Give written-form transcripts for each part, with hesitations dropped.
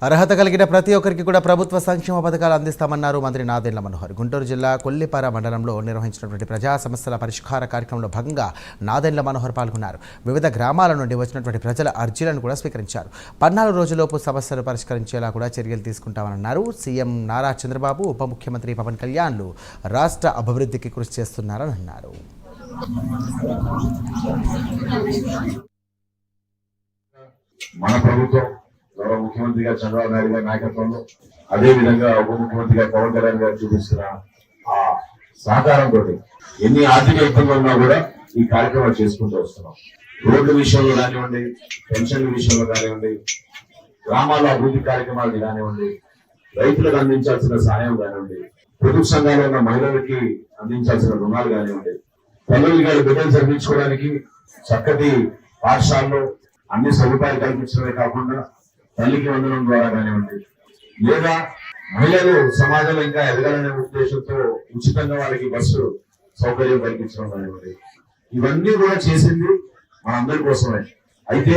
అర్హత కలిగిన ప్రతి ఒక్కరికి కూడా ప్రభుత్వ సంక్షేమ పథకాలు అందిస్తామన్నారు మంత్రి నాదెండ్ల మనోహర్. గుంటూరు జిల్లా కొల్లిపార మండలంలో నిర్వహించినటువంటి ప్రజా సమస్యల పరిష్కార కార్యక్రమంలో భాగంగా నాదెండ్ల మనోహర్ పాల్గొన్నారు. వివిధ గ్రామాల నుండి వచ్చినటువంటి ప్రజల అర్జీలను కూడా స్వీకరించారు. 14 రోజుల్లోపు సమస్యలు పరిష్కరించేలా కూడా చర్యలు తీసుకుంటామన్నారు. సీఎం నారా చంద్రబాబు, ఉప ముఖ్యమంత్రి పవన్ కళ్యాణ్లు రాష్ట్ర అభివృద్ధికి కృషి చేస్తున్నారని అన్నారు. మన ప్రభుత్వం గౌరవ ముఖ్యమంత్రిగా చంద్రబాబు నాయుడు గారి నాయకత్వంలో, అదే విధంగా ఉప ముఖ్యమంత్రిగా పవన్ కళ్యాణ్ గారు చూపిస్తున్న ఆ సహకారంతో ఎన్ని ఆర్థిక ఇబ్బందులు ఉన్నా కూడా ఈ కార్యక్రమాలు చేసుకుంటూ వస్తున్నాం. రోడ్ల విషయంలో కానివ్వండి, పెన్షన్ల విషయంలో కానివ్వండి, గ్రామాల్లో అభివృద్ధి కార్యక్రమాలు కానివ్వండి, రైతులకు అందించాల్సిన సాయం కానివ్వండి, పొదుపు సంఘాల్లో ఉన్న మహిళలకి అందించాల్సిన రుణాలు కానివ్వండి, తల్లులు గారి బిడ్డలు చదివించుకోవడానికి చక్కటి పాఠశాలలో అన్ని సదుపాయాలు కల్పించడమే కాకుండా తల్లికి వందనం ద్వారా కానివ్వండి, లేదా మహిళలు సమాజంలో ఇంకా ఎదగాలనే ఉద్దేశంతో ఉచితంగా వాళ్ళకి బస్సు సౌకర్యం కల్పించడం కానివ్వండి, ఇవన్నీ కూడా చేసింది మనందరి కోసమే. అయితే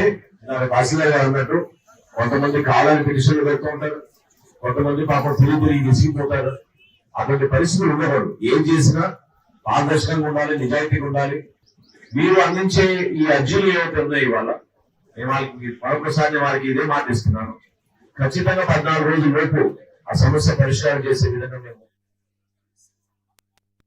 తహసీల్దార్ గారు అన్నట్టు కొంతమంది కాలాన్ని పిటిషన్లు పెడుతూ ఉంటారు, కొంతమంది పాపం తిరిగి విసిగిపోతారు. అటువంటి పరిస్థితులు ఉండకూడదు. ఏం చేసినా పారదర్శకంగా ఉండాలి, నిజాయితీగా ఉండాలి. మీరు అందించే ఈ అర్జీలు ఏవైతే ఉన్నాయి ఇవాళ, నేను వాళ్ళకి మరొకసారి వారికి ఇదే మాట ఇస్తున్నాను. ఖచ్చితంగా 14 రోజుల లోపు ఆ సమస్య పరిష్కారం చేసే విధంగా మేము